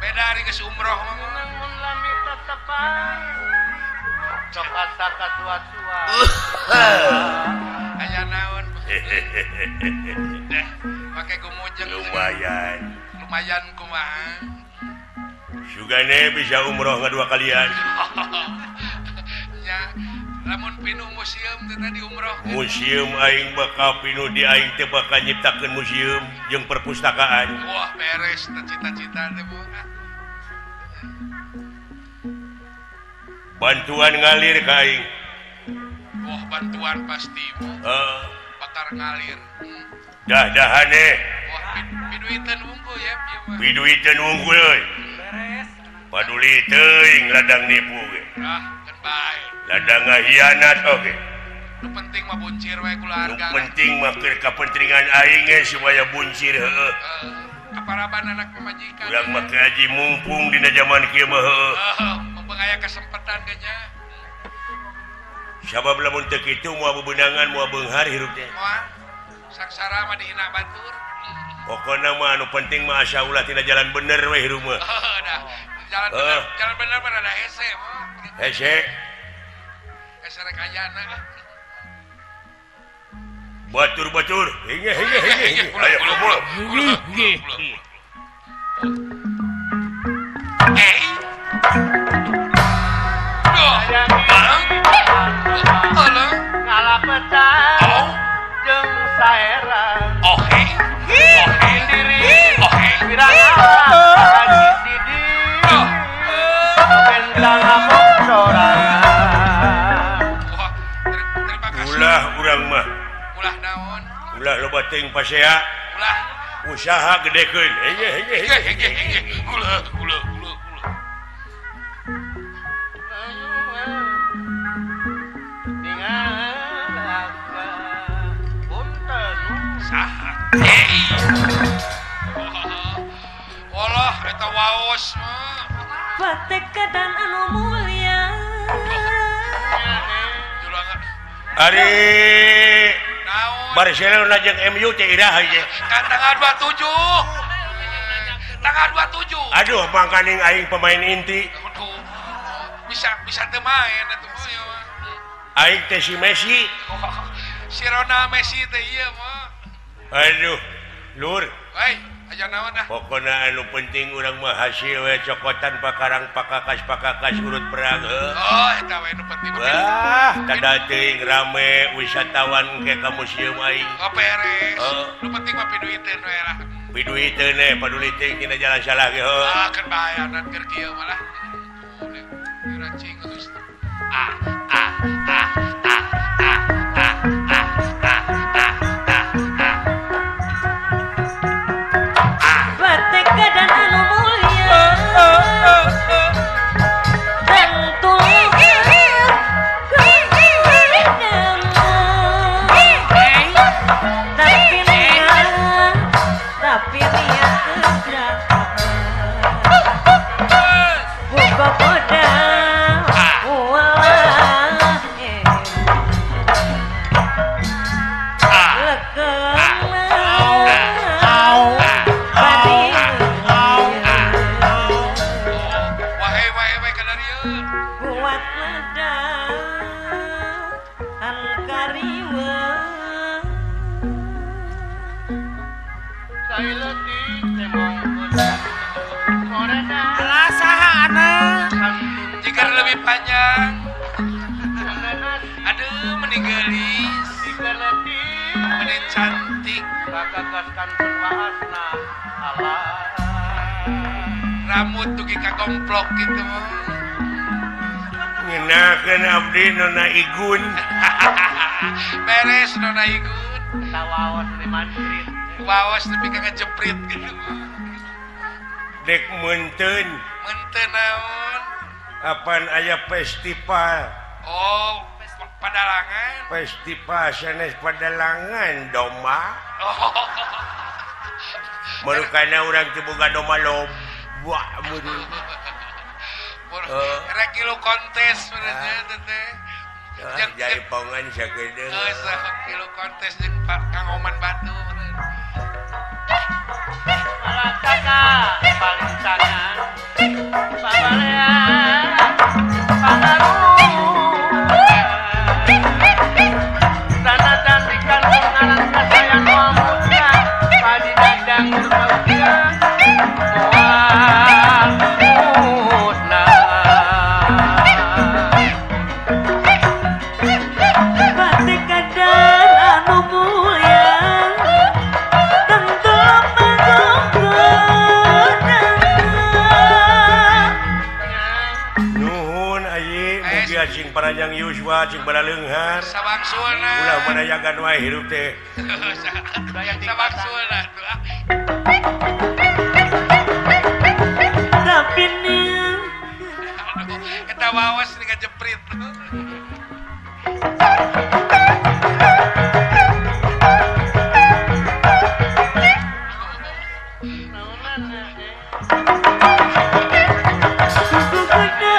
Beda hari ke umroh hanya naon pakai gumujeng lumayan kumaha sugane bisa umroh ngadua kalian ya lamun pinuh museum tadi umroh museum aing bakal pinuh di aing teh bakal nyiptakeun museum jeung perpustakaan wah beres cita-cita teh Bu bantuan ngalir ka aing wah bantuan pasti Bu bakar ngalir dah-dahane wah piduiteun unggul ya piduiteun unggul euy beres paduli teuing ladang nipu ge kan bae ladang ngahianat oge nu penting mah buncir we keluarga nu penting mah keur kapentingan aing ge supaya buncir heueuh kaparaban anak pemajikan urang mah kaji mumpung dina zaman kieu mah heueuh mumpung aya kesempatan ge nya sabab lamun teu kitu moal bebenangan moal beunghar hirup teh moal saksara mah dihina batur pokona mah anu penting mah asa ulah tina jalan bener we hirup mah jalan bener mah ada hese mah hese rek ayana batur hinge ayo kumpul ngalah pecah jeung saerang diri wirana di bentang amok sorangan ulah urang mah ulah naon ulah loba teuing pasea ulah usaha gedekeun ulah walah eta waos mah patekedan anu mulia ari naon Barcelona jeung MU teh iraha ieu kan tanggal 27 aduh mangkaning aing pemain inti bisa teu main atuh aing teh si Messi si Ronaldo Messi teh ieu mah aduh lur bae aja naon dah pokona anu penting urang mah hasil we cokotan pakarang pakakas urut perang oh eta we nu penting wah kada teuing rame wisatawan ke ka museum aing beres nu penting mah piduiteun we lah piduiteun paduli teuing tina jalan salah ge kan bahayanan keur kieu malah diracing geus patekedan anu mulia tapi niat buka podang buat medang kariwa saya letih temong morena alah saha anak jika lebih panjang aduh meninggalis jika letih menin cantik kakakaskan penwahasna Allah rambut tuh kika komplok gitu ngeunakeun abdi nona igun beres nona igun tawawas liman street wawas tapi kagak jeprit gitu dek munteun naon apaan aya festival oh padalangan festival sanes padalangan domba oh marukana urang teu boga domba loba murid rek kilu kontes sebenarnya teh Jadi pongan sagede. Kilo kontes jeung Kang Oman Batu. Malakana paling sangan pabalean pangaruh dan di kampung ngaran kasayan muda padi dadang berbaudia musna Pati kadan anu mulia tentu Nuhun ayi mugi cing paranjang Yuswa cing balaleunghar. Sabaksuna. Ulah manayagan wae hirup teh. Sabaksuna tuh. tapi nih Aduh, kita wawas dengan jeprit. suku kuda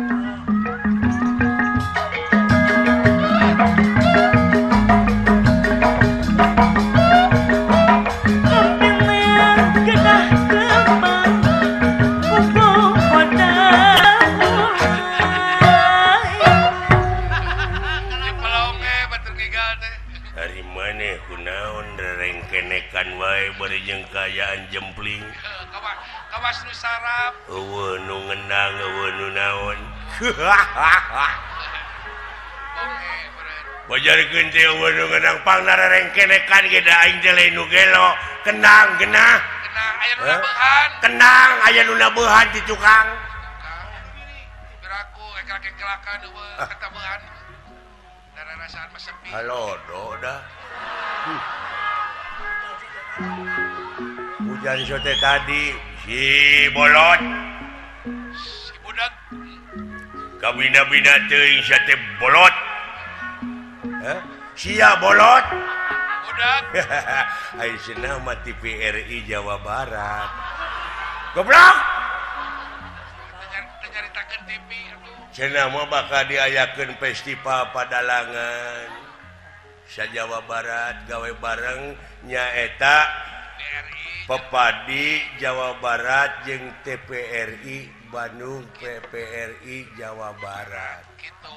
ulang punten kepilihan kedah kembang kumpul kodang Pelonge batur gigal teh. Hari maneh kunaon rerengkenekan wae bari jeung kayaan jempling. Kawas nu sarap. Eueuh nu ngendang eueuh nu naon. Oke, bener. Bajarkeun teh eueuh nu ngendang pangna rerengkenekan ge da aing teh lain nu gelo. Kendang genah. Kena aya nu nabehan. Kendang aya nu nabeuhan ti tukang. Beraku ekelak-ekelakan eueuh ketabehan. Dara rasaan mah sepi. Halo, do dah. Hujan sote tadi si bolot Si budak kabina-bina teuing sia teh bolot. Sia bolot. budak Ai cenah mah TVRI Jawa Barat. Goblok. nyaritakeun TV atuh. Cenah mah bakal diayakeun festival Padalangan. Sa Jawa Barat gawe bareng nyaeta DRI Pepadi Jawa Barat jeung TPRI Bandung PPRI Jawa Barat. gitu.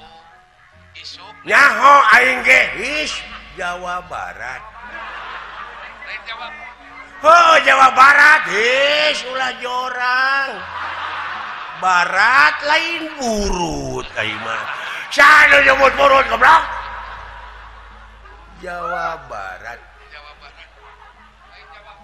Isuk Nyaho aing ge his Jawa Barat. lain jawab. Oh Jawa Barat his ulah jorang. Barat lain burut aing mah. Sana nyebut burut goblok. Jawa Barat. Jawa Barat. Lain jawab.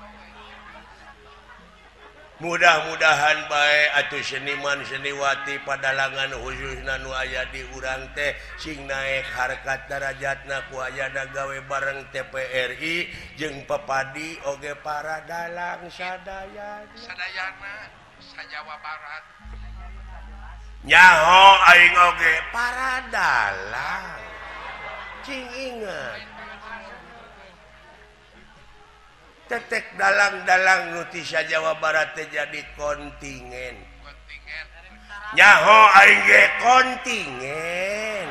Mudah-mudahan bae atuh seniman seniwati Padalangan khususna nu aya di urang teh sing naek harkat darajatna ku ayana gawe bareng TPRI jeung Pepadi oge para dalang sadayana. Sadayana sa Jawa Barat. Nyaho aing oge para dalang. Cing ingat. Tetek dalang-dalang nu ti sa Jawa Barat teh jadi kontingen. Kontingen. Nyaho aing ge kontingen.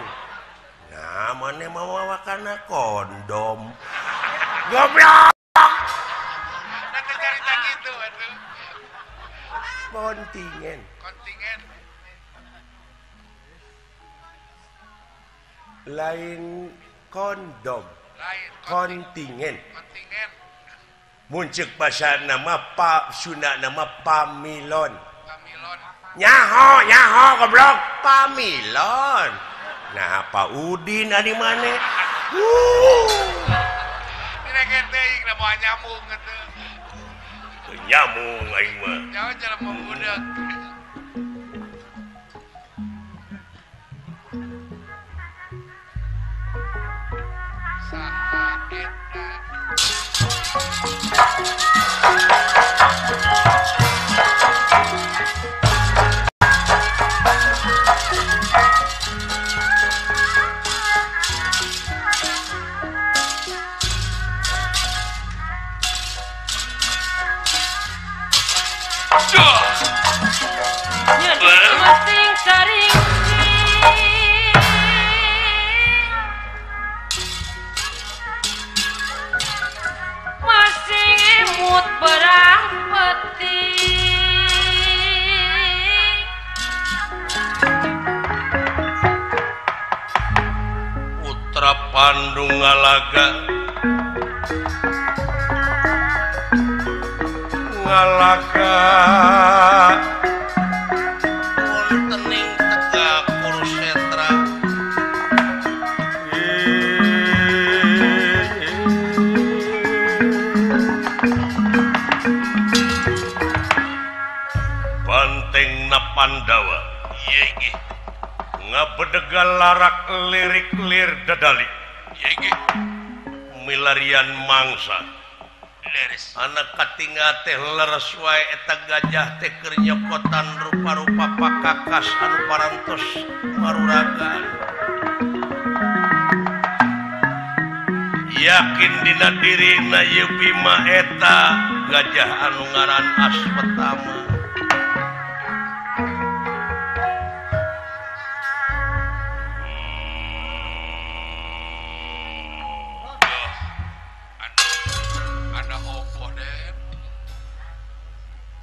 Nah, maneh mawawakana kondom. Goblok. Dan cerita gitu atuh. Kontingen. Kontingen. Lain kondom. Lain Kontingen. kontingen. Muncul bahasa nama Pak Sunda nama pamilon. Pamilon. Nyaho goblok pamilon. Nah Pak Udin adi mana? Ini teuing da moal nyambung atuh. Nyamung aing mah. Jawa jalan mau budak. Saha eta. masing saring masing imut berang peti Putra Pandung ngalaga Tening tegak Kurusetra Banteng na Pandawa Yegi ngabedegal larak lirik-lir dadali Yegi milarian mangsa anak katinga teh leres wae eta gajah teh keur nyokotan rupa-rupa pakakas anu parantos maruragan yakin dina dirina ieu Bima eta gajah anu ngaran Aswatama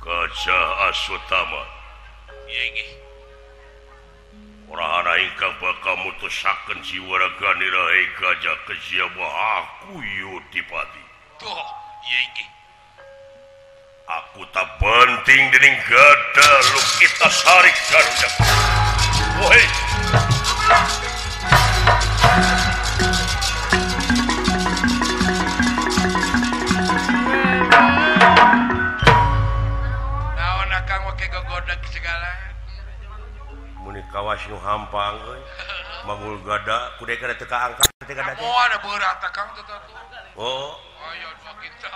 Gajah Aswatama Yegi Orang ingkang bakal mutusaken jiwaragani rahai gajah kejiaba aku Yudipati Tuh, Yegi. Aku tak penting dening gada lu kita sarik Garuda Woi kawas nu hampang euy mangul gada kude kada teka angkat teh gada teh ada berat Kang tuh oh ayo kita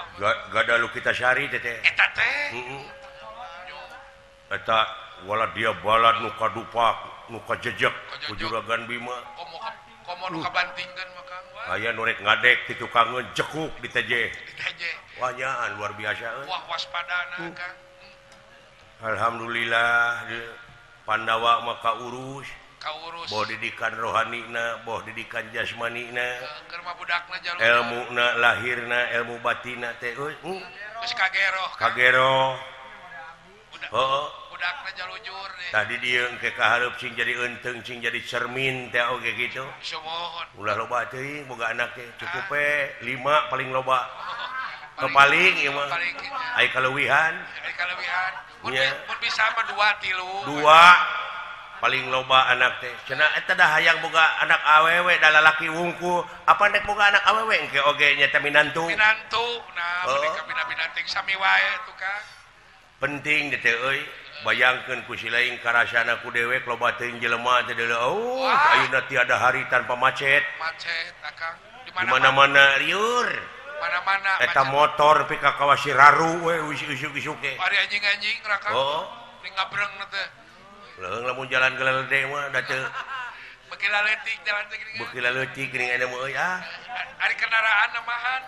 gada lu kita sari teh eta teh eta wala dia balad nu kadupak nu kajejek ku juragan Bima komo nu kabantingkeun mah Kang aya nu rek ngadek ti tukang jekuk di TJ wah nyaan luar biasa euy wah waspadana Kang alhamdulillah Pandawa maka urus boh didikan rohanina boh didikan jasmanina keur mah budakna jalur ilmuna lahirna ilmu batina teh euy geus kagero heeh budakna jalujur deh tadi dieu engke kahareup sing jadi enteung sing jadi cermin teh oge kitu sumohon ulah loba teuing boga anak teh cukup 5 paling loba paling ieu mah ai kaleuwihan mun bisa mah 2 3 paling loba anak teh cenah eta dah hayang boga anak awewe da lalaki wungkul apa nek boga anak awewe engke oge nya teh minantu nah mereka minanting sami wae tuh Kang penting teh euy bayangkeun ku si laing karasana ku dewek loba teuing jelema teh ayeuna tiada hari tanpa macet Kang di mana-mana liur mana-mana eta motor pika kawasi raru we usuk-usuk ge ari anjing-anjing raka ning ngabreng teh leung lamun jalan gelede mah da teu beuki laletik jalan teh gini beuki laletik geuning aya mah euy ari kendaraan namahan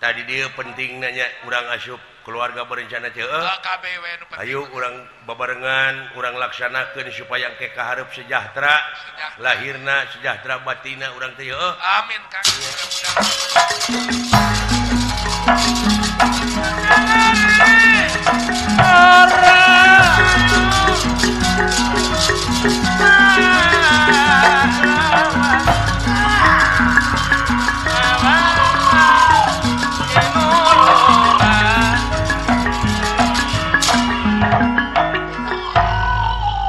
tadi dia penting nanya urang asup keluarga berencana teh KBW nu penting ayo urang babarengan urang laksanakeun supaya engke kahareup sejahtera lahirna sejahtera batina urang teh amin Kang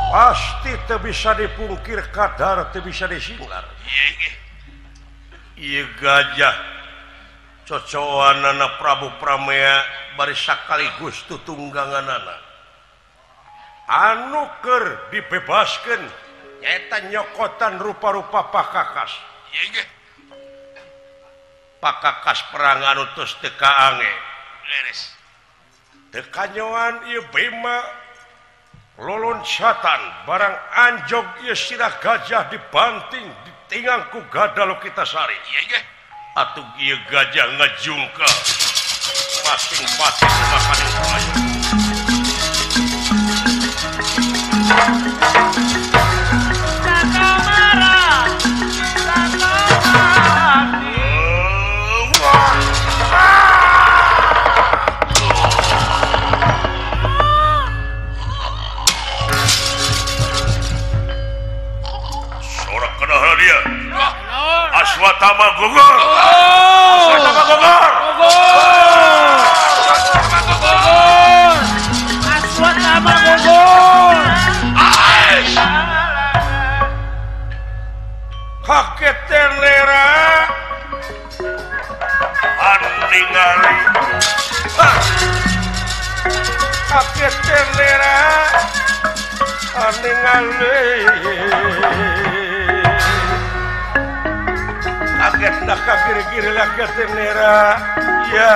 pasti teu bisa dipungkir kadar teu bisa disinglar ieu gajah cocokanana Prabu Pramea bari sakaligus tutungganganana anu keur dibebaskeun nyaeta nyokotan rupa-rupa pakakas pakakas perang anu tos teu kaange leres teu kanyoan ieu Bima loloncatan barang anjog ieu sirah gajah dibanting ditingang ku Gada Lokitasari atuh ieu gajah ngajungka masing-masing makaning Aswatama gugur. Aswatama gugur. Aswatama gugur. Kakek telera aningali. Kakek telera aningali. Kaget nak kiri-kiri lagi tenera ya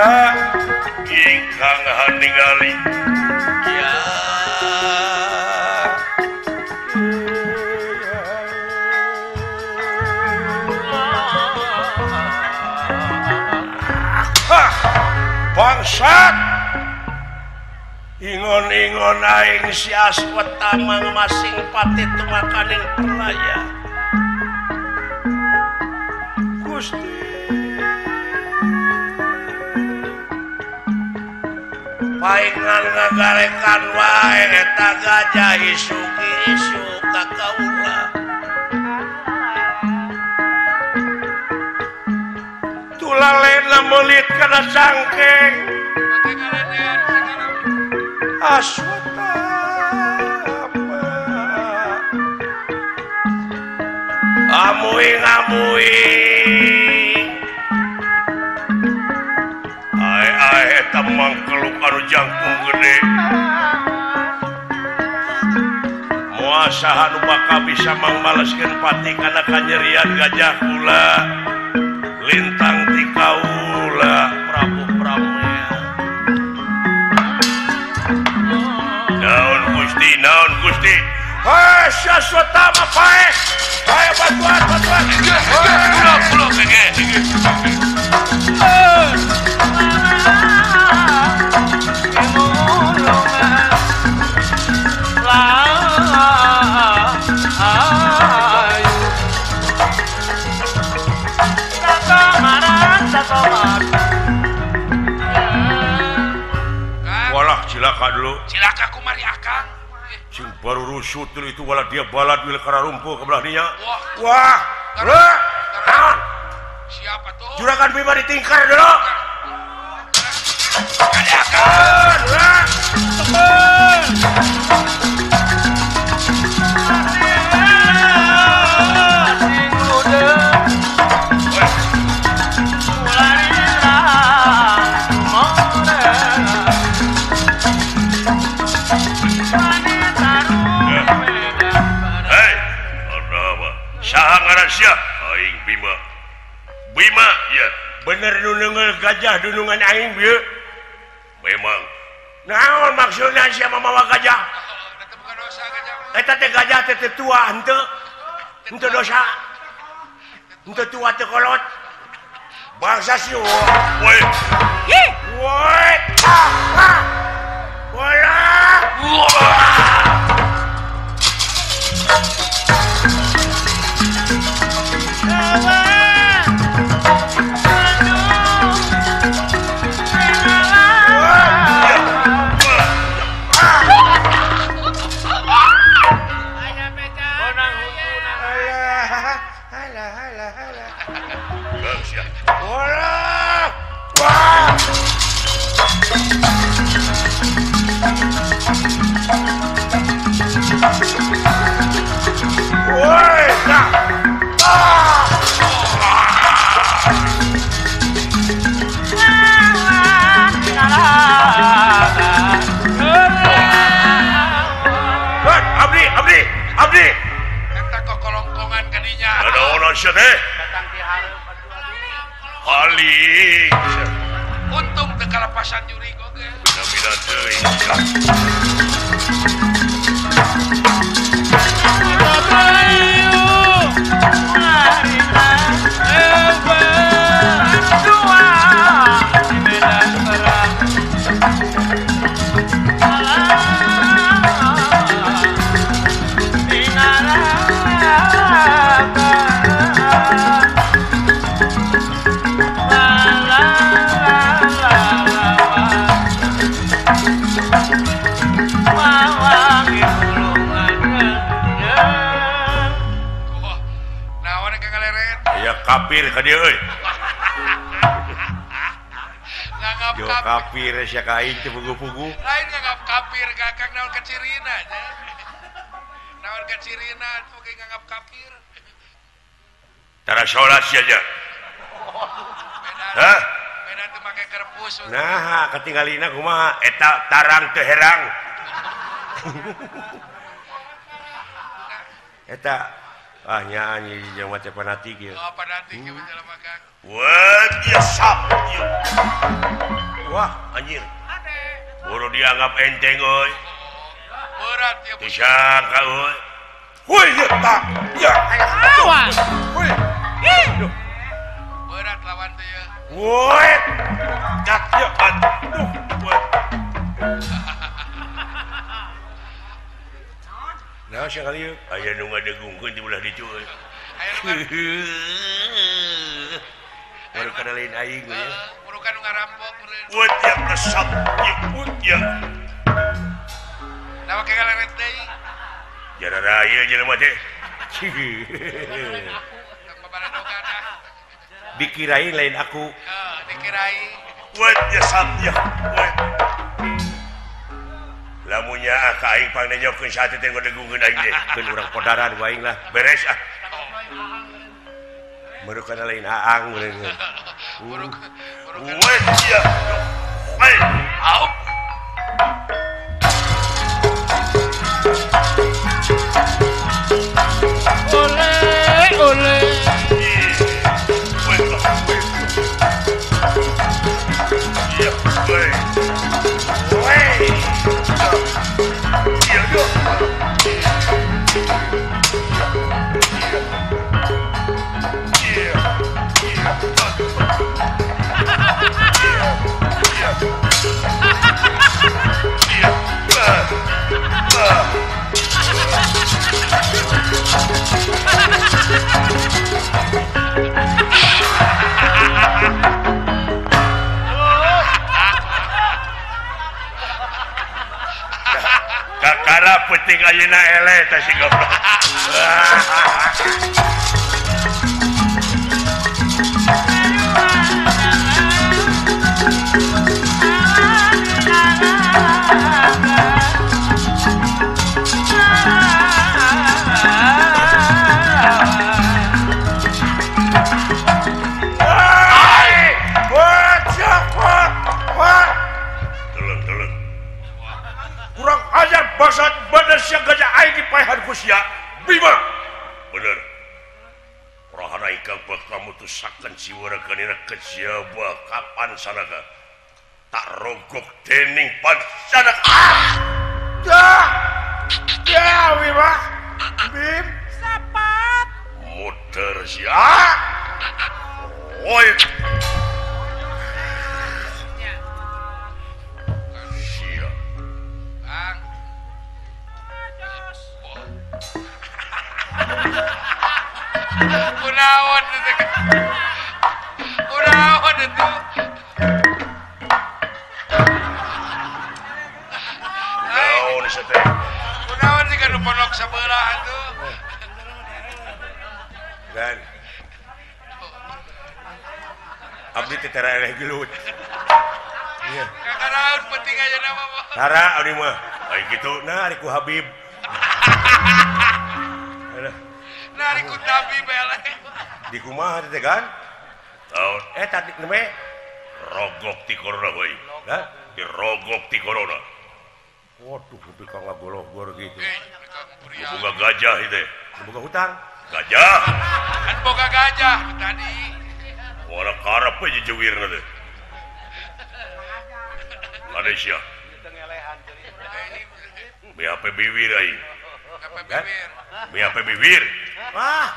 ingkang haningali ya bangsat ingon-ingon aing si Aswatama masing pati tumakaning pelaya paingan ngagarekan wae eta gajah isu-isu ka kaula tulalena meulit kana cangkeng Aswatama amuing eta mangkeluk anu jangkung gede muasaha nu bakal bisa mangbaleskeun pati kana kanyerian gajah kula lintang ti kaula Prabu Pramea naon Gusti hei Aswatama pae bantuan pulau kege walah cilaka dulu Cilaka kumari akang. sing baru rusut dulu itu walah dia balad wil kara rumpuh ke belah dinya Wah. wah Siapa tuh? juragan Bima ditingkar dulu ada akan siap aing Bima ya bener nu neungel gajah dunungan aing bieu memang naon maksudna sia mamawa gajah Eta bukan dosa gajah. eta teh gajah teh tua henteu dosa henteu tua teh kolot bangsa si woi woi wala Abdi Eta kokolongkongan kadinya. ada orang syah teh Datang ti hareup paling Untung teu kalapasan juri oge. bina-bina teuing kapir ka dia euy. Nganggap Jo kapir. kapir sia kain teh pugu-pugu. Lain nganggap kapir kakak naon kacirina nya. Naon kacirina tuh kayak nganggap kapir. Tara salat saja. Beda. Hah? Beda tuh make kerpus. Nah, ketinggalina kumaha eta tarang teu herang. Eta nyanyi jeung mah teh fanatik ieu. Oh, apa nanti ke menjelma Kang? What ya sap. Wah, anjir. Boro dianggap enteng euy. Berat ya Bu. Disangka euy. Woi, ya tak. Ya. Awas. Woi. Berat lawan tuh ya. Woi. Dak ya aduh. Woi. Nah, sekali yuk. Aya nu ngadegungkeun di belah ditu euy. Aya nu Baru kenalin aing we ya. murukan nu ngarampok meureun. Wut ya resap. Ya wut ya. Da make galeret deui. Jara raya jelema teh. Tong babaradogan dah. Dikirain lain aku. Dikirai. Wut ya sap ya. Wut. Lamunya ka aing pangnenyokeun sate teh ngadegungkeun aing teh. Keun urang podaran ku aing lah. Beres ah. Merukan lain aang meureun. Murukan. Wut ya. Woi. Au. Ole. Kakara penting ayeuna ele teh si goblok. Tolong. Kurang ajar basat bener sia gajah aing dipaehan ku sia. Bima. Bener. Rahana ikang bakal mutusakeun si waraganina kejaba kapan sanaga. Tak rogok dening pansanak. Ya, Bima. Bim. Sapat. Muter sia. Oi. Sia. Kang. Kunaon itu? Kunaon itu? Naon sia teh? Kunaon sih kan ponok sebelah itu? Dan abdi teh tara eleh gelut. Iya. Kakaraun penting aja nama mah. Tara abdi mah. Ai kitu nah ari ku Habib. Aduh, Nari ku Nabi bele. di kumaha teh kan? Tahu tadi neme rogok ti corona euy. Hah? Dirogok ti corona. Waduh, kudu ka ngagologor gitu. Kang Pria. Boga gajah ieu teh. Boga hutang. Gajah. Kan boga gajah tadi. Ora karep aja jewirna teh. Malaysia. BHP bibir aing. Apa bibir? BHP bibir. Wah,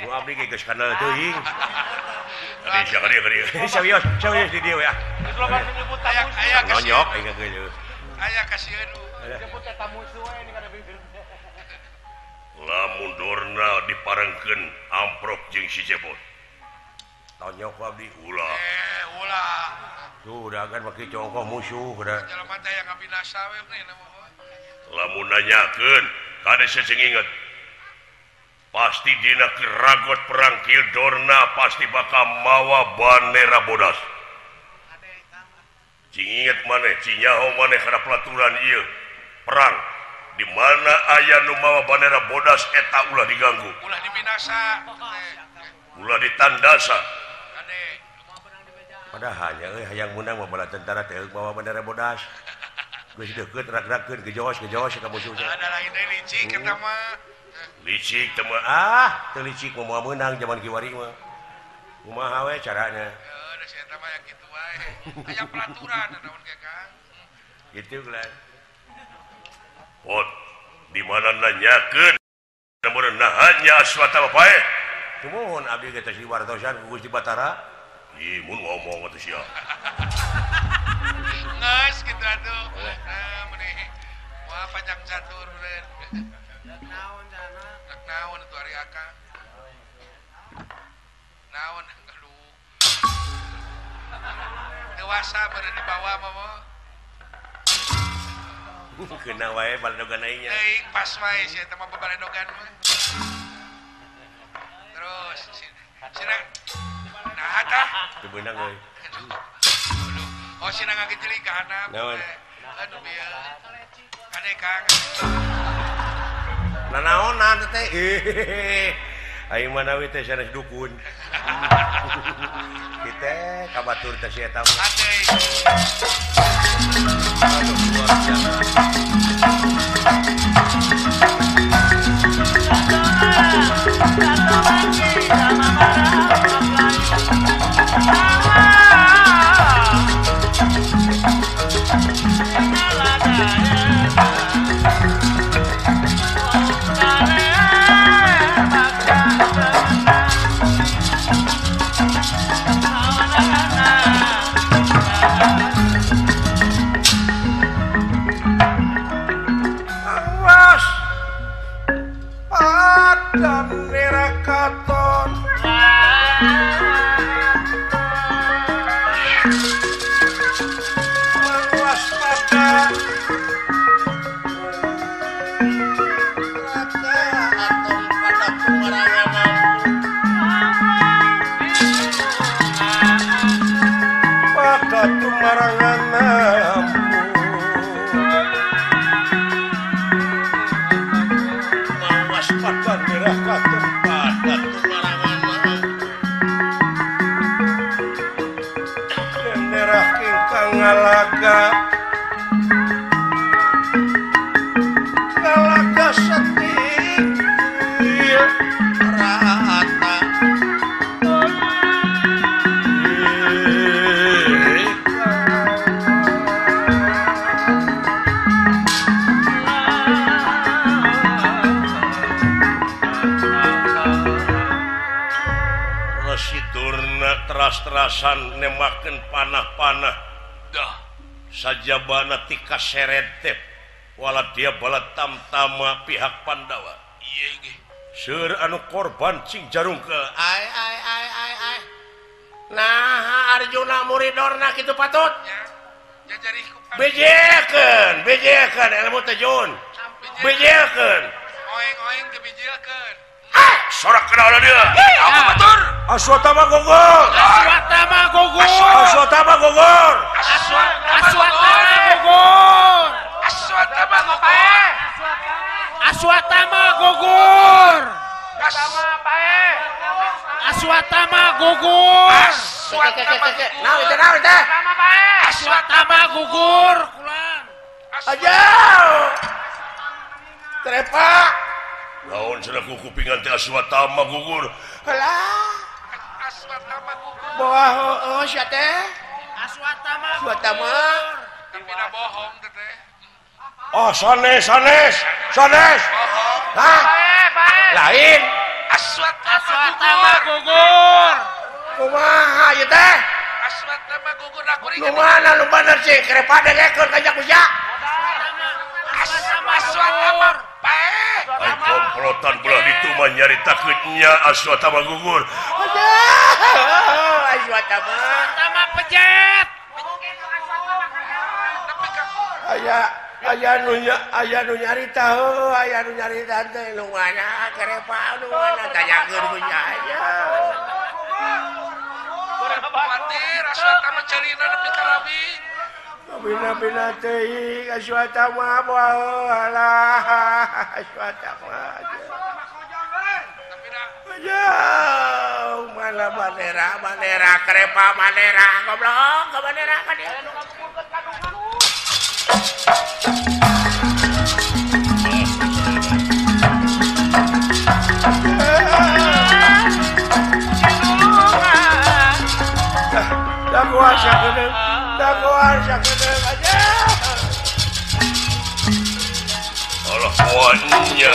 nu abdi ge geus kana teuing. Malaysia ka dia. Serius di dia ya. Aya kasih. Nonyok aing geus. Aya kasieun. Lamun dorna diparengkeun amprok jeung si Cepot. Tonyok abdi ulah. Ulah. Tuh udah kan pakai congkoh musuh udah. Jelema teh yang ngabinasa we meureun nama mah. Lamun nanyakeun, kade sesing inget. pasti dina keragot perang kieu Dorna pasti bakal mawa bandera bodas. Cing inget maneh cinyaho maneh kana pelaturan ieu perang di mana aya nu mawa bandera bodas eta ulah diganggu, ulah dibinasa, ulah ditandasa. Kade Padahal hayang menang mah bala tentara teh bawa bandera bodas. Geus deukeut rak-rakeun gejos ka musuh. ada lain deui licik eta mah. Licik teh teu licik mah moal meunang zaman kiwari mah. Kumaha we carana? Da si eta mah ya kitu wae. Aya pelaturan naon ge Kang. Gitu Glenn. Pot di mana nanyakeun namun nahanya aswata bae. Tumuhun abdi ge teh wartosan ku Gusti Batara. Ih mun ngomong atuh sia. Ngeus kitu atuh. Nah meuni moal panjang catur beureun. Naon atuh ari Akang. Naon aduh. Dewasa beureun dibawa mah. Kena wae baledogan aing nya. Teuing pas wae si eta mah baledogan mah. Terus sina nah tah. Teu beunang euy. Oh sina ngagejeli ka handap. Naon? Aduh bieu. Kade Kang. Nanaonan teh. Aing mah nawi teh sanes dukun. Kita kabatur teh si eta mah. Adei. Aduh luar biasa. Ngalaga setir rata Residurna teras-terasan nemakeun panah-panah sajabana tika seret teh wala dia bala tamtama pihak Pandawa. Ieu ge. Seur anu korban cing jarungkeul. Ai. Nah, Arjuna muridorna kitu patut. Ya. Jajari ku Bejekeun ilmu teh Jun. Bejekeun. Oeng-oeng teu bijilkeun. Sorak kenal dia. Apa batur? Aswatama gugur. Aswatama gugur. Aja. Trepa. Naon cenah ku kupingan teh Aswatama gugur. Halah. Aswatama gugur. Bawah sia teh. Aswatama. Tapi na bohong teh teh. Oh, sanes. Bohong. Hah? Lain. Aswatama gugur. Kumaha ieu teh? Aswatama gugur na kuring. Nu mana nu bener sih? Kerepa degekeun ka Jakuja. Aswatama pae. Ai komplotan belah ditu mah nyaritakeun nya Aswatama gugur. Aswatama Sama pejet. aya aya nu nyarita aya nu nyarita teh nu mana kerepa nu mana tanyakeun ku aya khawatir aswata mah cerina nepi ka rabi bina-bina teh aswata mah alah aswata mah jauh mana bandera kerepa bandera goblok ke bandera ka dia dah kuasa kedeung aja Allah kuatnya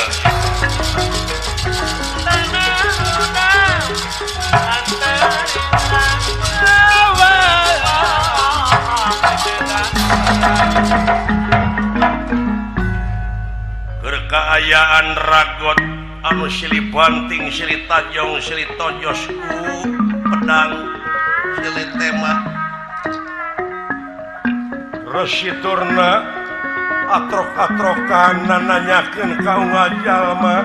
Keayaan ragot anu silih banting silih tajong silih tojos ku pedang silih tema resiturna atrok-atrokan nanyakeun ka jalma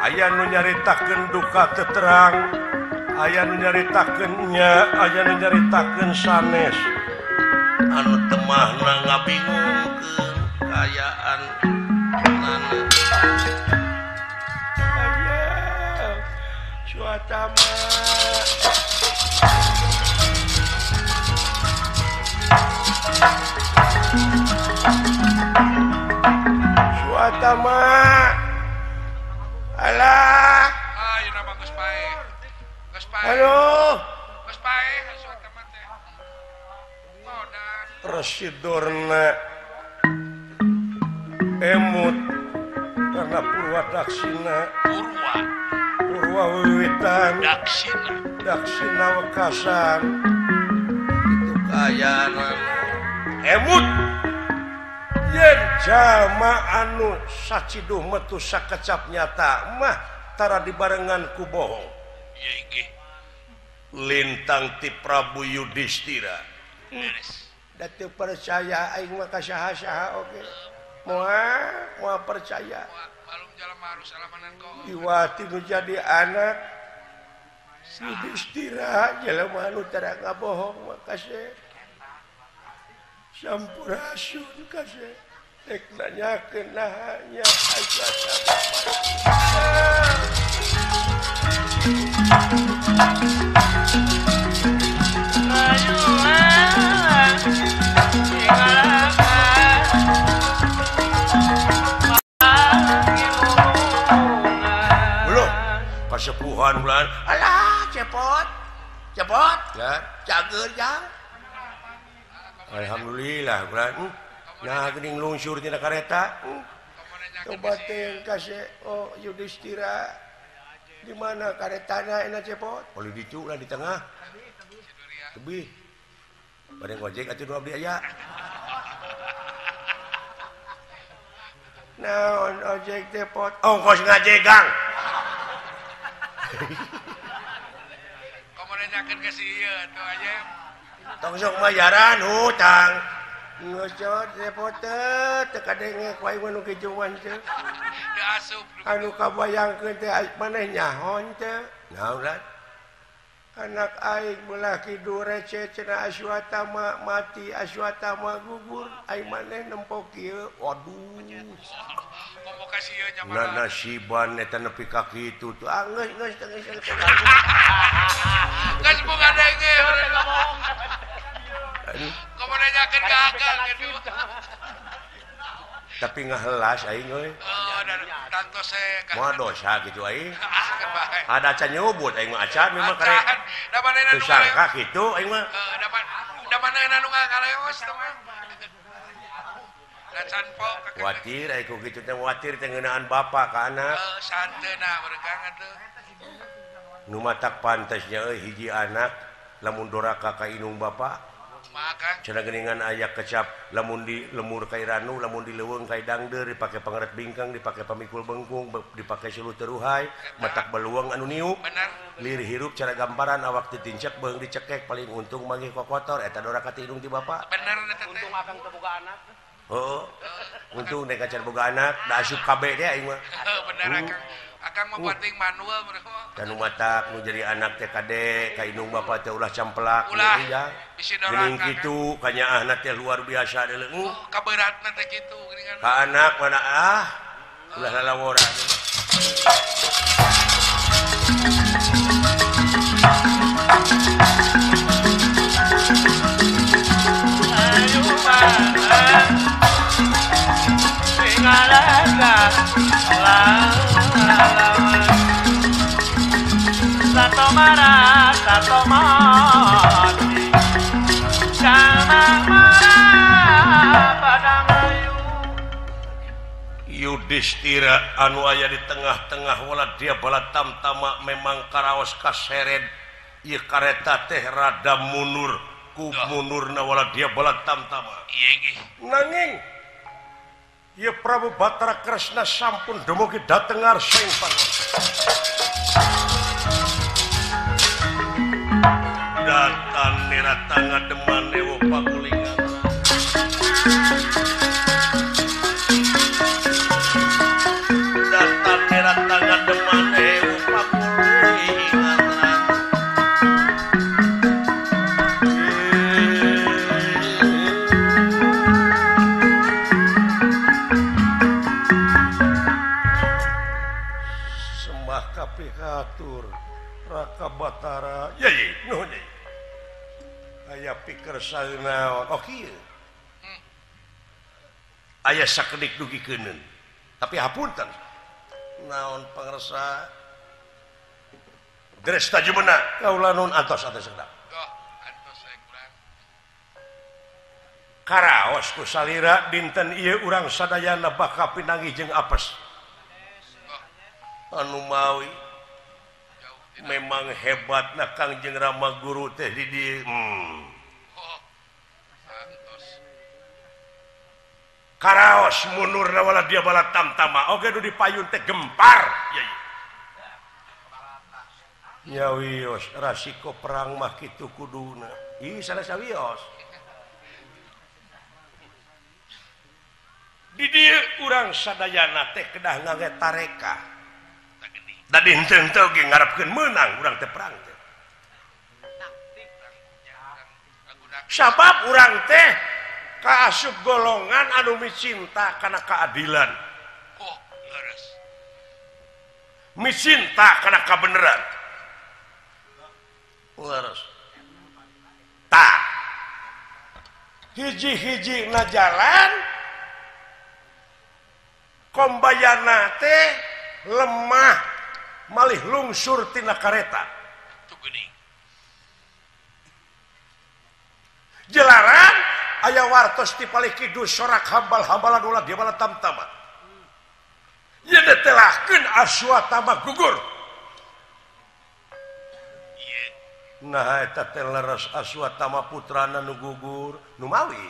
aya nu nyaritakeun duka teu terang aya nu nyaritakeun nya aya nu nyaritakeun sanes anu teu mahna ngabingungkeun kaayaan nana aya cuaca mah alah ayo nama geus pae aduh geus pae suata mah teh modan residorna emut karena purwa daksina purwa wiwitan daksina wekasan itu kayaan emut yen jama anu saciduh metu sakecap nyata mah tara dibarengan ku bohong ieu inggih lintang ti Prabu Yudhistira beres da teu percaya aing mah ka saha-saha oge moal percaya malum jalema harus alamanan kau Iwati nu jadi anak Yudhistira jelema anu tara ngabohong makasih sampurasun kasih rek nanyakeun nahanya aswata belum pasepuhan bulan alah cepot ya cager jang alhamdulillah bulan nah geuning lungsur tina kareta coba teh kasih oh Yudhistira di mana karetana enak cepot boleh dicu lah di tengah lebih pada ngojek atuh dua abdi aya naon ojek cepot ongkos ngajegang komo nanyakeun ke si ieu tuh aja tong sok bayaran hutang ngocot cepot teu kadenge ku aing nu kijuan teh teu asup anu kabayangkeun teh maneh nyahon teh naon anak aing belah kidu receh cenah Aswatama mati Aswatama gugur aing maneh nempok kieu waduh komo ka si ieu nya na nasiban eta nepi ka kitu tuh geus geus bunga denge komo nanyakeun ka akal gitu tapi ngahelas aing euy oh dan tose moal dosa gitu aing kan bae ada acan nyebut aing mah acan memang karek da manehna teu sangka kitu aing mah da manehna nu ngaleos teh mah da canpo watir aing ku kitu teh watir teh ngeunaan bapa ka anak santeuna beregangan teh nu matak pantesnya euy hiji anak lamun doraka ka inung bapa maka cenah geuningan aya kecap lamun di lemur ka iranu lamun di leuweung ka dangdeur dipake pangeret bingkang dipake pamikul bengkung dipake silu teruhai matak beluang anu niup bener lir hirup cara gambaran awak teu tincek beung dicekek paling untung mangih kokotor eta doraka ti inung ti bapa bener eta teh Untung akang teu boga anak. Oh untuk nek acan boga anak da asup kabeh teh aing mah bener akang mah penting manual mereka dan matak nu jadi anak teh kade ka indung bapa teh ulah camplak ulah ya bisi geuning dorang kitu kanyaahna teh luar biasa deuleu kaberatna teh kitu geuningan ka anak mana ulah lalawora ayo bareng singalaga lawan sato marah sato mati jangan marah pada mayu Yudhistira anu aya di tengah-tengah wala dia bala tamtama memang karaos kaseret ieu kareta teh rada mundur ku mundurna wala dia bala tamtama iya ge nanging ieu Prabu Batara Kresna sampun dumugi datengar saing panguwasa datan nirata ngademan ewo pakulingan datan nirata ngademan ewo pakulingan sembah kapikatur Raka Batara yai nuhun yai aya pikir saeunaon kieu aya sakedik dugikeun tapi hapunten naon pangresa Dres tajumna kaula nun antos atuh sedap antos saya kurang karaos ku salira dinten ieu urang sadayana bakal pinanggi jeung apes anu mawi memang hebatna Kangjeng Rama Guru teh di dieu karaos munurna wala dia bala tamtama oge nu dipayun teh gempar yai nya wios rasiko perang mah kitu kuduna ih salasa wios di dieu urang sadayana teh kedah ngangge tareka da dinten teh ge ngarepkeun meunang urang teh perang teh sabab urang teh kaasup golongan anu micinta kana keadilan leres micinta kana kabeneran leres tah hiji-hiji na jalan kombayana teh lemah malih lungsur tina kareta tuh geuning jelaran aya wartos ti palih kidul sorak hambal-hambalan ulah dia bala tamtama ieu detelahkeun Aswatama gugur iya nah eta teh leres Aswatama putrana nu gugur nu mawi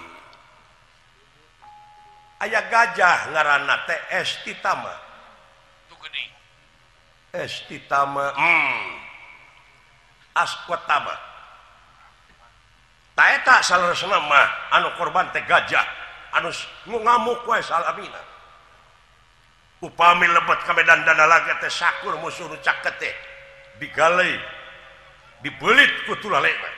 aya gajah ngaranna teh Estitama tuh geuning Estitama Aswatama ta eta saleresna mah anu korban teh gajah anu ngamuk wae salamina upami lebet ka medan danalaga teh sakur musuh nu caket teh digalei dibelit ku tulalena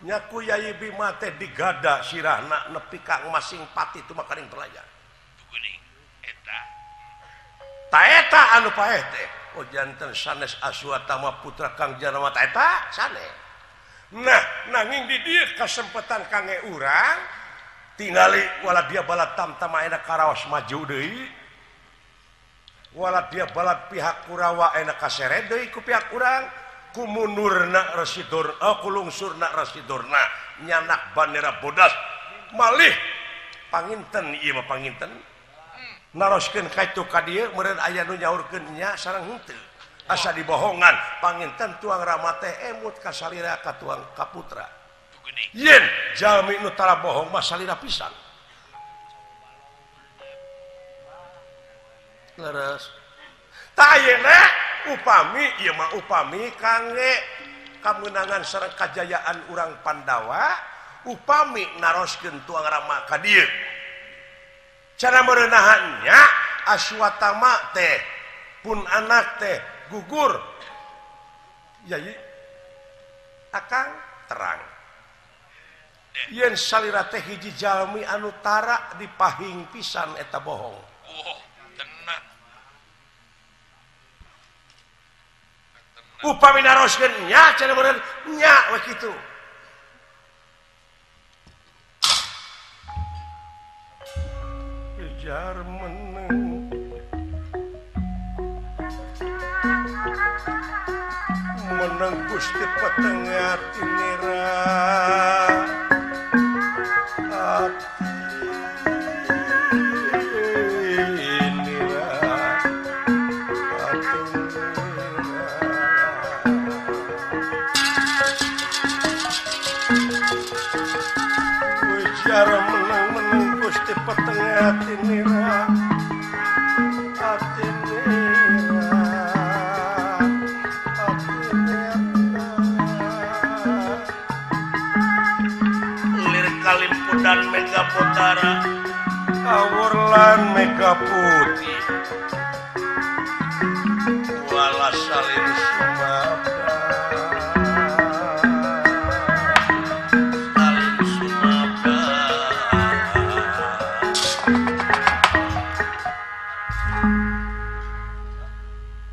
nya ku Yai Bima teh digada sirahna nepi ka masing pati tu makaring pelayan tuh geuning eta ta eta anu paeh teh oh janten sanes Aswatama putra Kangjeng Rama ta eta sanes nah nanging di dieu kasempatan kangge urang tingali wala dia bala tamtama enak karaos maju deui wala dia bala pihak Kurawa enak kaseret deui ku pihak urang ku mundurna Residur ku lungsurna Residurna nyanak bandera bodas malih panginten ieu mah panginten naroskeun kaitu ka dieu meureun aya nu nyaurkeun nya sareng henteu asa dibohongan panginten tuang Rama teh emut ka salira ka tuang ka putra yen jalmi nu tara bohong mah salira pisan leres ta ayeuna upami ieu mah upami kangge kamenangan sareng kajayaan urang Pandawa upami naroskeun tuang Rama ka dieu cara merenahannya aswatama teh pun anak teh gugur jadi akang terang yen salira teh hiji jalmi anu tara dipahing pisan eta bohong tenang upami naroskeun nya cenah bener nya we kitu kejar meneng meneng Gusti petengah tinira menang Gusti petengah tinira lir kalimpudan mega potara awurlan mega putih wala salin sumabda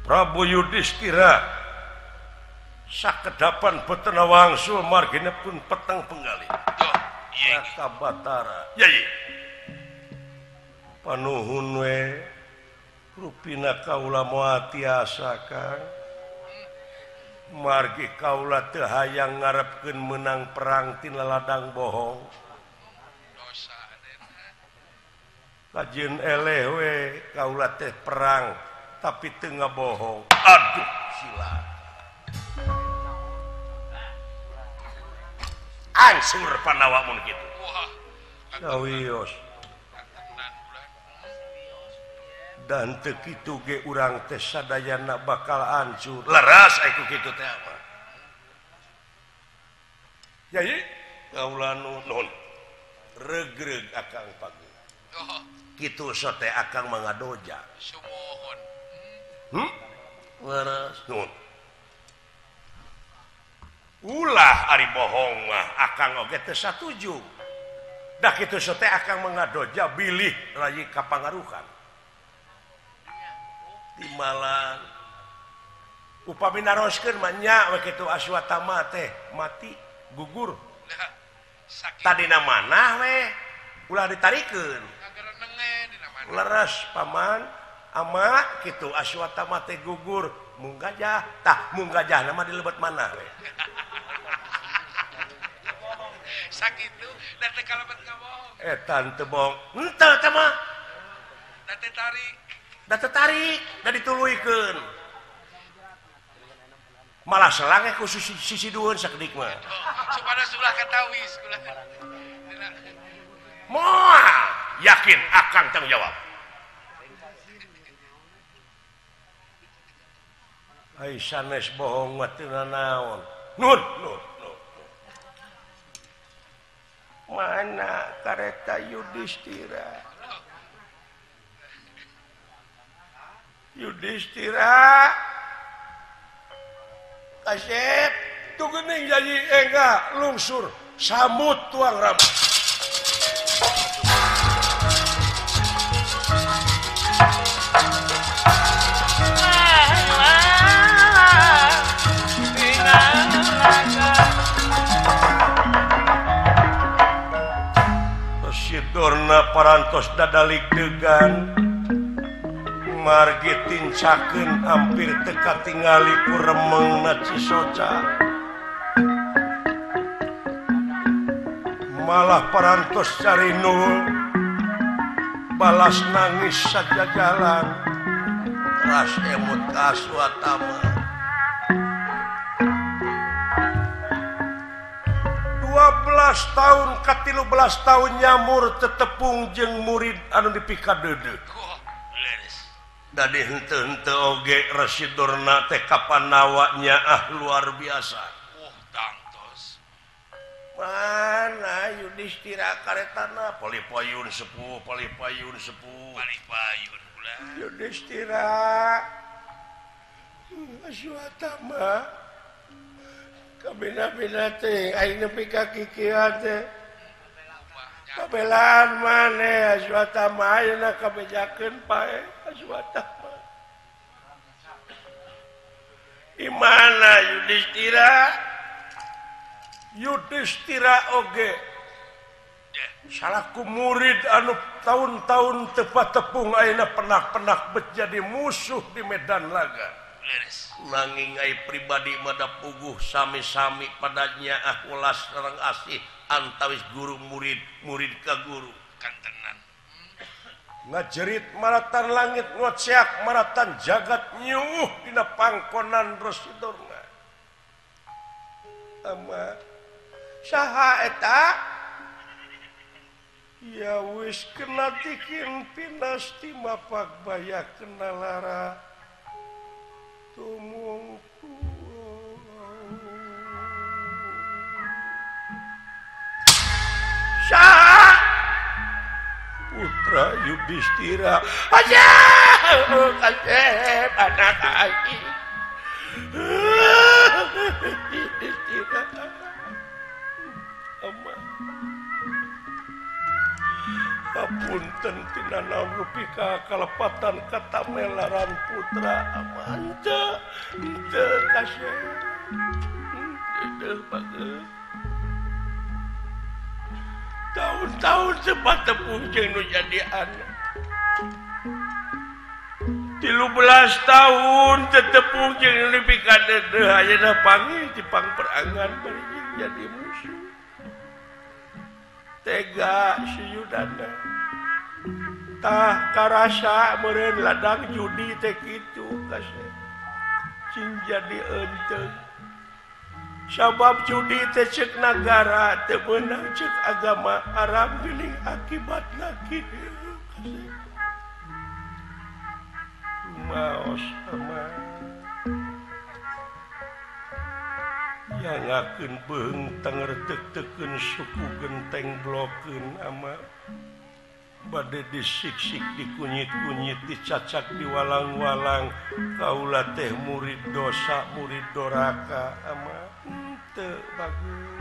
Prabu Yudhistira sakedapan betena wangsul margina pun peteng penggali Raka Batara yai panuhun we rupina kaula moal tiasa Kang margi kaula teu hayang ngarepkeun menang perang tina ladang bohong dosa kajeun eleh we kaula teh perang tapi tengah bohong aduh sila ansur panawamun gitu wah sawios dan teu kitu ge urang teh sadayana bakal hancur leras aku kitu teh apa yai kaula nuhun regreg akang pagi kitu sote akang mangadoja sumohon leras nuhun ulah ari bohong mah akang oge teu satuju dah kitu sote akang mangadoja bilih rayi kapangaruhan timalan upami naroskeun mah nya we kitu Aswatama teh mati gugur tadina manah we ulah ditarikeun leres paman ama kitu Aswatama teh gugur mung gajah tah mung gajah mah dilebet manah we sakitu dan teh kalebet kabohong etan teu bohong henteu teh mah da teh tarik da tertarik da dituluikeun malah selang khusus sisi dueun sakedik mah supaya sulah katawis kula moal yakin akang tanggung jawab ai sanes bohong mah teu naon nun mana kareta Yudhistira kasep tuh geuning jadi enggak lungsur samut tuang ram Sidorna parantos dadalik degan margi tincakeun hampir teka tingali ku remengna Cisoca malah parantos cari nul balas nangis saja jalan ras emut ka Aswatama 12 tahun ka 13 tahun nyamur tetepung jeung murid anu dipikadeudeuk dadi henteu-henteu oge Rasidorna teh kapanawanya luar biasa tangtos mana Yudhistira karetana Palipayun sepuh Palipayun Yudhistira Aswatama kabina-bina teh aing nepi ka kikieuan teh kabelaan maneh Aswatama ayeuna kabejakeun pae Aswatama di mana Yudhistira oge salaku murid anu tahun-tahun tepat tepung ayeuna penak-penak jadi musuh di medan laga nanging ai pribadi mada puguh sami-sami padanya ulas sareng asih antawis guru murid ka guru kantenan ngajerit maratan langit ngoceak maratan jagat nyuh dina pangkonan Rasidurna ama saha eta ya wis kena tikin pinasti mapak baya kena lara tumungku saha putra Yudhistira aja kasep anak aing Yudhistira ama apunten tina narupi ka kalepatan katamelaran putra amanta teu kasep teu bageus tahun-tahun sempat tepung jeung nu jadi anak 13 tahun tetepung jeung nu nepi ka deudeuh ayeuna panggih di pangperangan bari jadi musuh tega si Yudana tah karasa meureun ladang judi teh kitu kasep cing jadi eunteu sabab judi teh ceuk nagara teu meunang ceuk agama haram geuning akibatna kitu kasep maos ama yangakeun beung tangertek-tekeun suku genteng blokeun ama bade disiksik dikunyit-kunyit dicacak diwalang-walang kaula teh murid dosa murid doraka ama teu bagus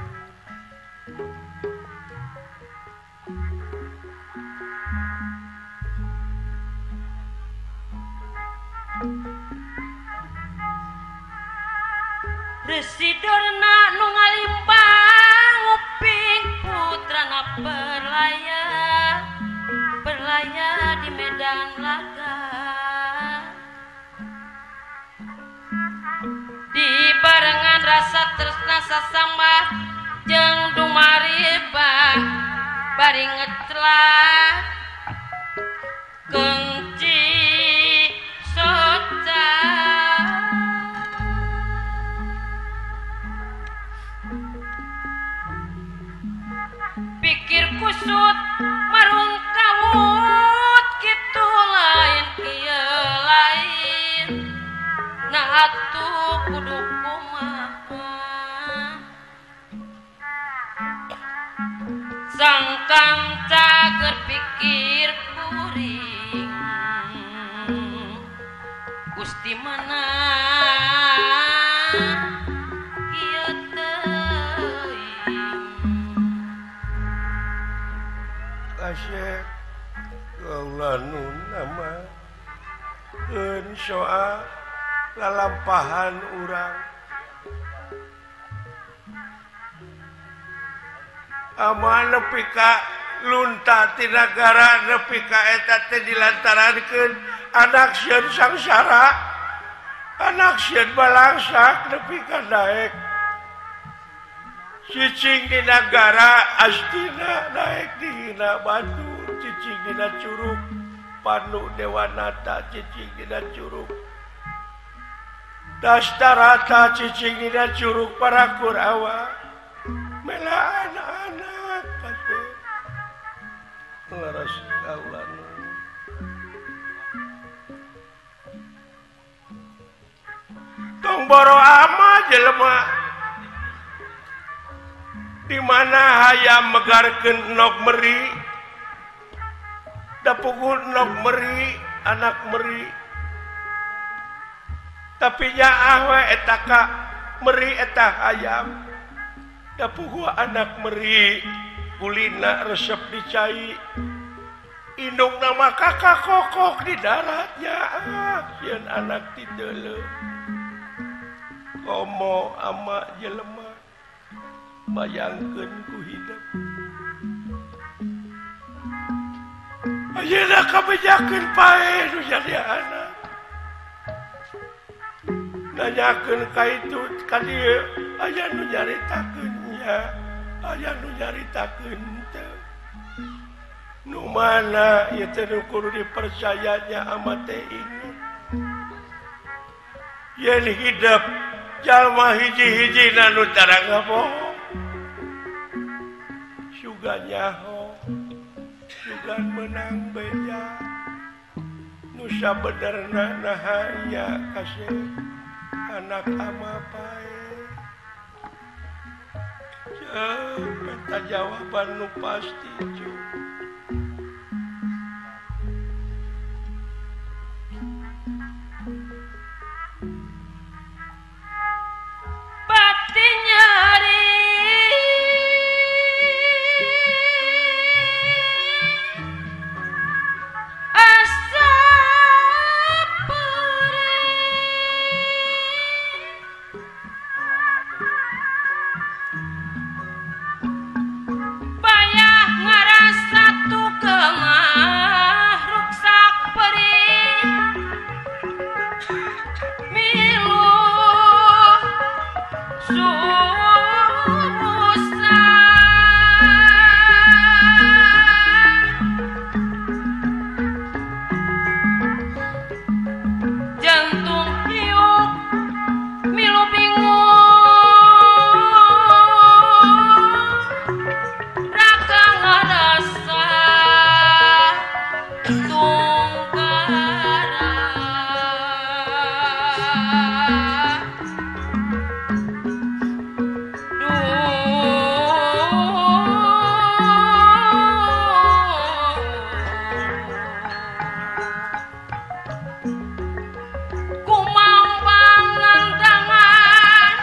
Rasidurna nu ngalimbang uping putrana berlaya di medan laga di barengan rasa tresna sasambah jeung dumaribah bari ngeclah keungci soca pikir kusut marung kamut kitu lain kieu lain nah atuh kudu kumaha sangkang cager pikir kuring Gusti meunang kieu teuing kasep kaula nu nama eun soal lalampahan urang amal nepi ka lunta ti nagara nepi ka eta teh dilantarankeun anak sieun sangsara anak sieun balangsak nepi ka daek cicing di negara Astina naik dina Batu cicing dina Curug Panu Dewanata cicing dina Curug Dastarata cicing dina Curug Parakurawa mela anak-anak kasep laras kaulan tong boro ama jelema di mana hayam megarkeun nok meri da puguh nok meri anak meri tapi nyaah we eta ka meri eta hayam da puguh anak meri kulina resep dicai indung nama kakak kokok di daratnya sieun anak ti deuleu komo ama jelema bayangkeun ku hidup ayeuna kabejakeun pae nu jadi anak nanyakeun ka itu ka dieu aya nu nyaritakeun nya aya nu nyaritakeun teh nu mana ieu teh nu kudu dipercayanya ama teh inget yen hidup jalma hiji-hijina nu tara ngabohong sugan nyaho sugan menang beja nu sabenerna nahaya kasih anak ama pae minta jawaban nu pasti cu Bati nyari asa bayah ngarasa tukang ruksak perih milu susah jantung hiuk milu bingung raka ngarasa tunggara kumang pangandangan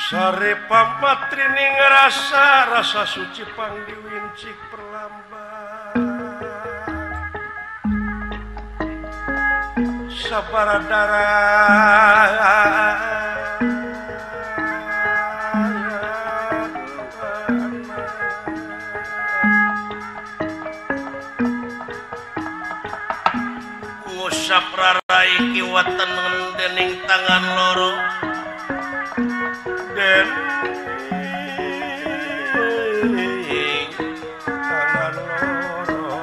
sare pamatri ning rasa suci pangdiwincik perlamban sabaradara ngusap rarai kiwatan dening tangan loro den tangan loro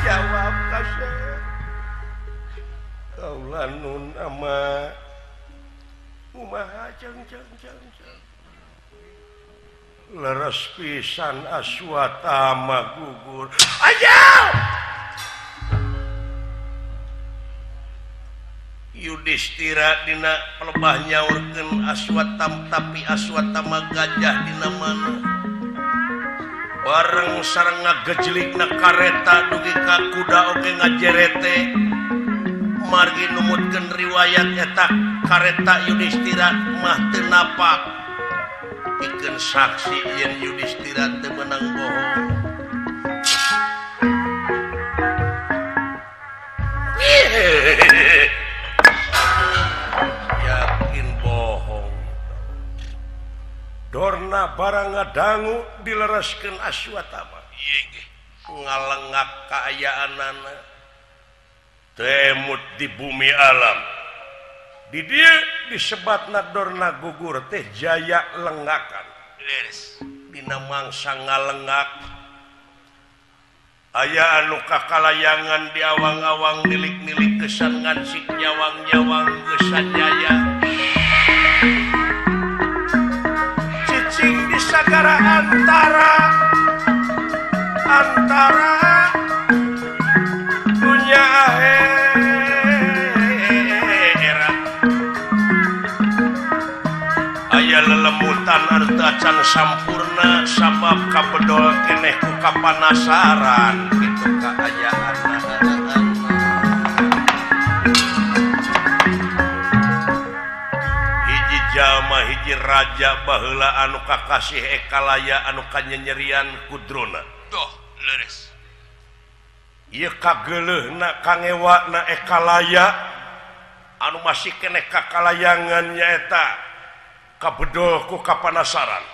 jawab kasih kaulanun ama umaha ceng leres pisan aswatama gugur aja Yudhistira dina pelebah nyaurkeun Aswatam tapi Aswatama gajah dina mana bareng sareng ngagejlikna kareta dugi ka kuda oge ngajerete margi numutkeun riwayat eta kareta Yudhistira mah teu napak pikeun saksi yen Yudhistira teu meunang bohong. Yakin bohong. Dorna barang ngadangu dileraskeun Aswatama. Ngalengak kaayaanana temut di bumi alam. Di dia disebatna Dorna gugur teh jaya lengakan. Dina mangsa ngalengak aya anu kakalayangan di awang-awang nilik-nilik kesan ngansik nyawang-nyawang gesan jaya cicing di sagara antara dunya akhirat aya lelemutan arta can sampurna sabab kabedol keneh ku kapanasaran kitu kaayaan hiji jalma hiji raja baheula anu kakasih ekalaya anu kanyanyerian kudrona Doh leres ieu kageuleuhna kangewakna ekalaya anu masih keneh kakalayangan nyaeta kabedol ku kapanasaran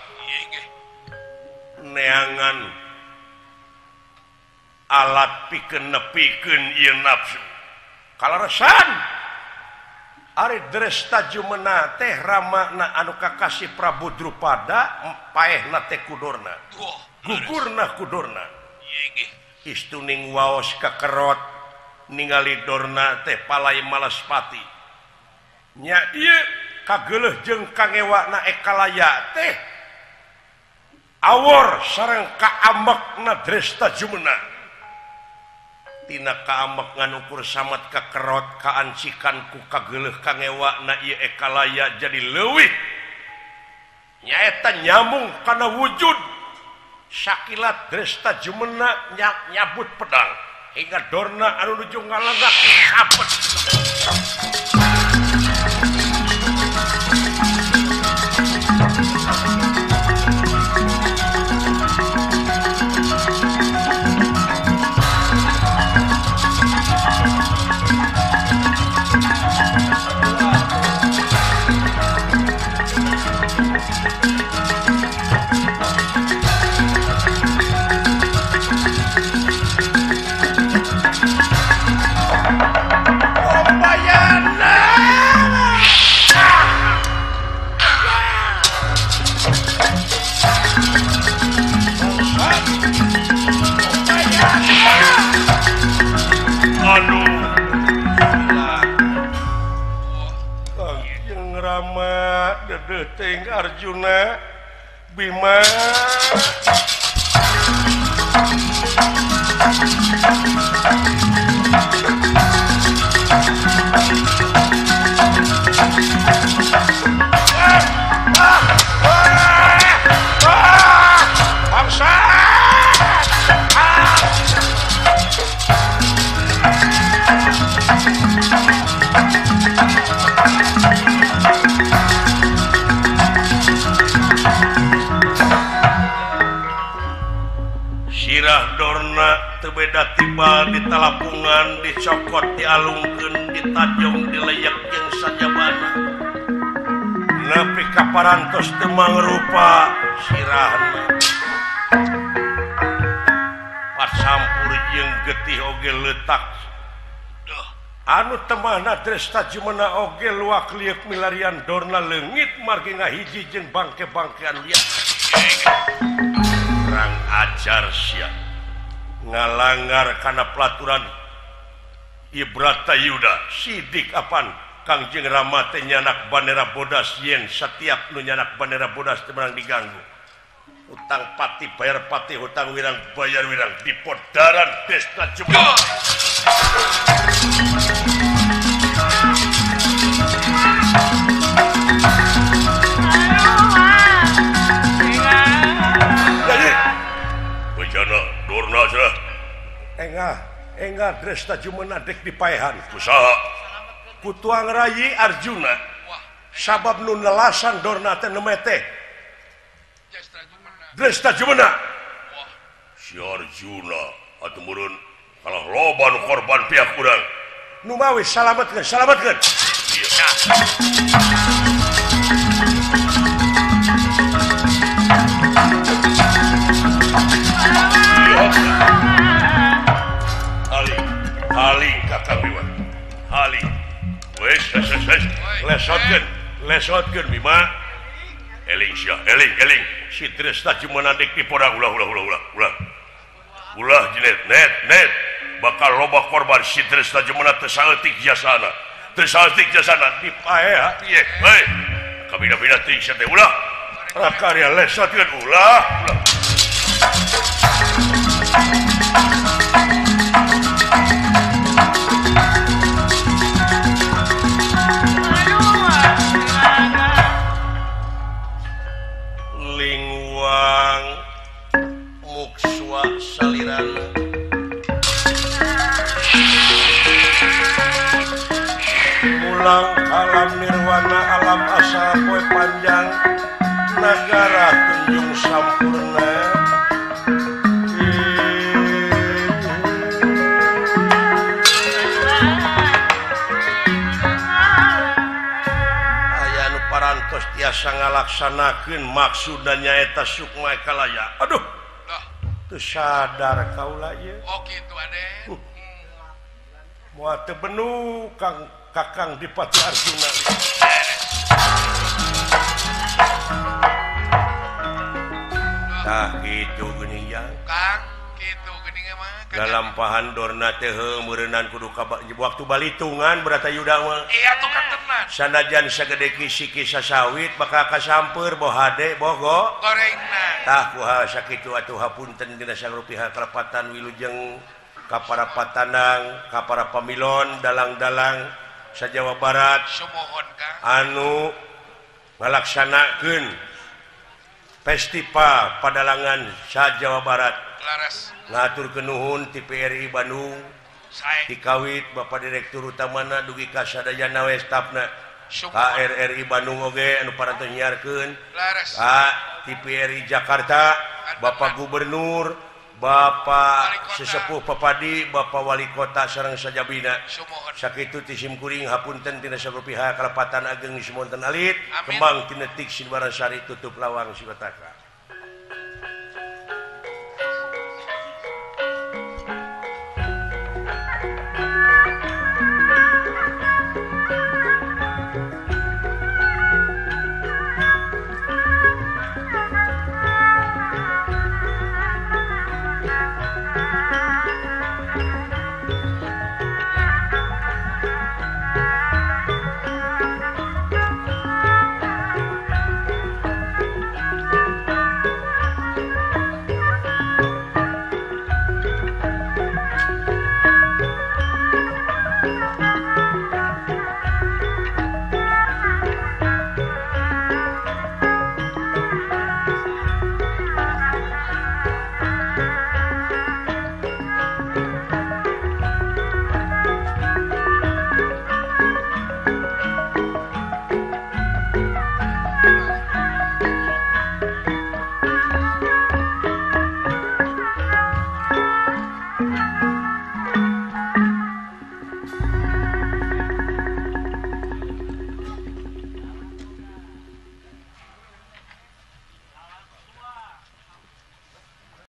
neangan alat pikeun nepikeun ieu nafsu kalarasan ari Drestajumena teh ramana anu kakasih Prabu Drupada paehna teh kudorna gugurna kudorna istuning waos kakerot ningali Dorna teh palai Malaspati nya ieu kageuleuh jeung kangewakna ekalaya teh awor sareng kaambekna Drestajumena tina kaambek nganukur samet kakerot kaancikan ku kageuleuh kangewakna ieu ekalaya jadi leuwih nyaeta nyambung kana wujud sakilat Drestajumena nyabut pedang hingga Dorna anu nuju ngalengak kapet Dedeteng Arjuna Bima bangsa sirah Dorna tebeda tiba di talapungan dicokot dialungkeun ditajong dileyak jeung sajabana nepi ka parantos teu mangrupa sirahna pacampur jeung getih oge leutak anu temahna Drestajumena oge luak liuk milarian Dorna leungit margi ngahiji jeung bangke-bangkean liat kurang ajar sia ngalanggar kana pelaturan Ibratayuda sidik apan Kangjeng Rama teh nyanak bandera bodas yen setiap nu nyanak bandera bodas teu meunang diganggu utang pati bayar pati hutang wirang bayar wirang di podaran Drestajumena enggak Dresta Jumena dek dipaehan Usaha. Kutuang Rayi Arjuna Wah, sabab nu nelasan dorna teh nemete Jastra Jumena. Dresta Jumena Wah, si Arjuna atuh meureun kalah loba nu korban pihak urang nu mawi salametkeun iya. Haling kakak Bima Haling wes lesotkeun Bima eling si Dresta Jumena dek dipodang ulah jinet net bakal loba korban si Dresta Jumena teu saeutik jasana dipae piye hei kabina-bina teuing teh ulah karya lesotkeun ulah Lingwang mukswa salirana mulang alam nirwana alam asal poe panjang negara tunjung sampurna aya nu parantos tiasa ngalaksanakeun maksudna nyaeta sukma kalaya aduh Lah, teu sadar kaula ieu oh gitu Aden. moal teu benu Kakang Dipati Arjuna tah kitu geuning ya Kang, gitu geuning mah. lalampahan dorna teh meureunnan kudu waktu balitungan berata yuda mah Iya tuh Kang tenan. sanajan sagede kisi sasawit bakal kasampeur boh hade bogo Gorengna. tah kuha sakitu atuh hapunten dina sangrupiha kalepatan wilujeng ka para patanang ka para pamilon dalang-dalang sajawa barat Sumohon Kang. anu ngalaksanakeun festival padalangan sa-Jawa Barat Laras. ngaturkeun nuhun ti PRI Bandung Sae. dikawit Bapak Direktur Utamana dugi ka sadayana we stafna Sumohon. ka RRI Bandung oge anu parantos nyiarkeun Laras. ka ti PRI Jakarta Bapak Gubernur Bapak Sesepuh Papadi Bapak Wali Kota sareng sajabina Sumohon. sakitu ti simkuring hapunten tina sarupiha kalepatan ageng semonten alit Amin. kembang tinetik Sinbarasari tutup lawang sibataka